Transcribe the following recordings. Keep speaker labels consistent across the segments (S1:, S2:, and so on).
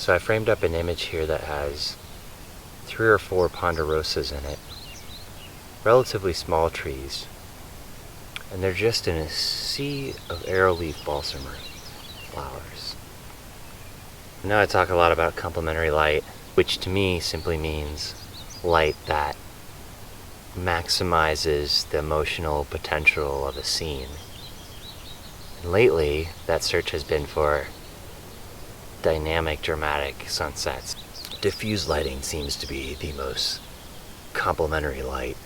S1: So I framed up an image here that has 3 or 4 ponderosas in it. Relatively small trees. And they're just in a sea of arrowleaf balsam flowers. Now I talk a lot about complementary light, which to me simply means light that maximizes the emotional potential of a scene. And lately, that search has been for dynamic, dramatic sunsets. Diffused lighting seems to be the most complementary light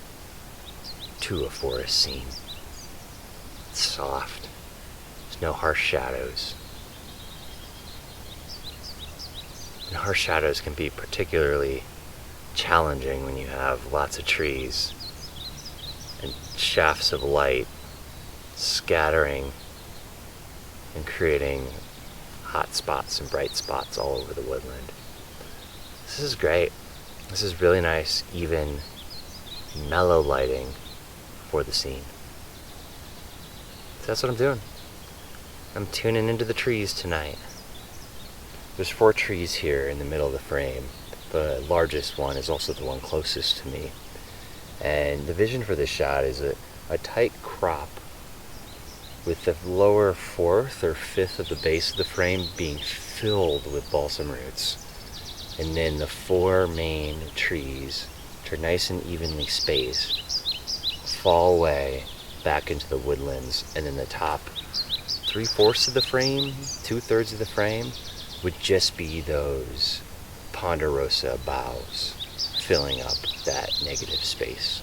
S1: to a forest scene. It's soft. There's no harsh shadows. And harsh shadows can be particularly challenging when you have lots of trees and shafts of light scattering and creating hot spots and bright spots all over the woodland. This is great. This is really nice, even mellow lighting for the scene. So that's what I'm doing. I'm tuning into the trees tonight. There's 4 trees here in the middle of the frame. The largest one is also the one closest to me. And the vision for this shot is a tight crop with the lower 4th or 5th of the base of the frame being filled with balsam roots. And then the 4 main trees, which are nice and evenly spaced, fall away back into the woodlands. And then the top 3/4 of the frame, 2/3 of the frame, would just be those ponderosa boughs filling up that negative space.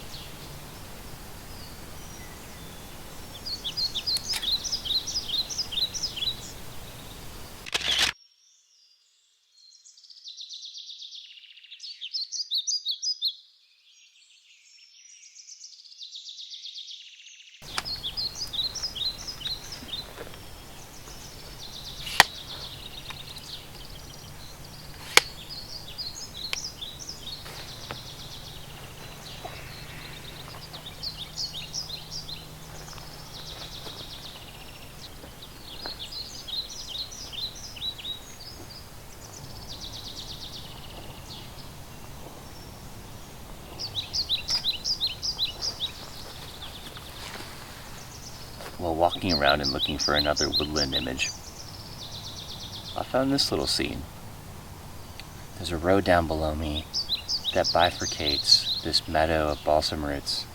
S1: While walking around and looking for another woodland image, I found this little scene. There's a road down below me that bifurcates this meadow of balsam roots.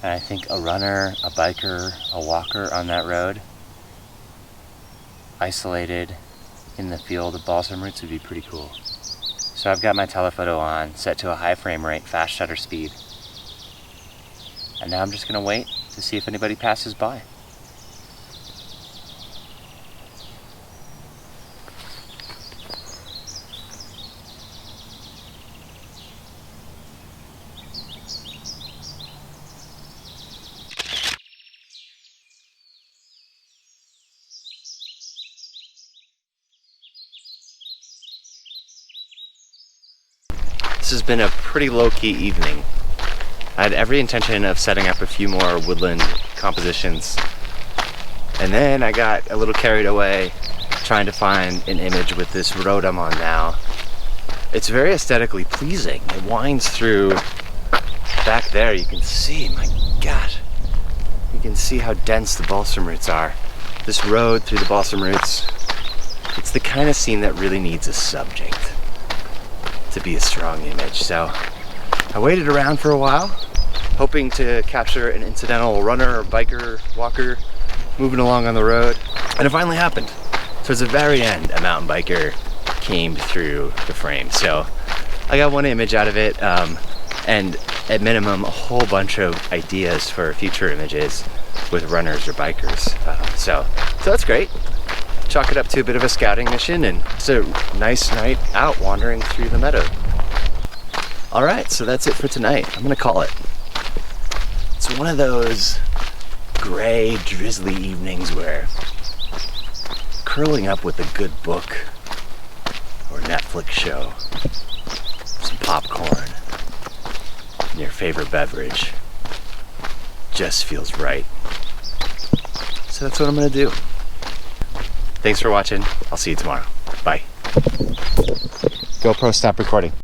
S1: And I think a runner, a biker, a walker on that road, isolated in the field of balsam roots, would be pretty cool. So I've got my telephoto on, set to a high frame rate, fast shutter speed. And now I'm just gonna wait to see if anybody passes by. This has been a pretty low-key evening. I had every intention of setting up a few more woodland compositions, and then I got a little carried away trying to find an image with this road I'm on now. It's very aesthetically pleasing. It winds through back there. You can see, my God, you can see how dense the balsam roots are. This road through the balsam roots, it's the kind of scene that really needs a subject to be a strong image. So I waited around for a while, hoping to capture an incidental runner or biker, walker moving along on the road, and it finally happened. Towards the very end, a mountain biker came through the frame. So I got one image out of it, and at minimum a whole bunch of ideas for future images with runners or bikers. So that's great. Chalk it up to a bit of a scouting mission, and it's a nice night out wandering through the meadow. All right, so that's it for tonight. I'm gonna call it. It's one of those gray, drizzly evenings where curling up with a good book or Netflix show, some popcorn, and your favorite beverage just feels right. So that's what I'm gonna do. Thanks for watching. I'll see you tomorrow. GoPro, stop recording.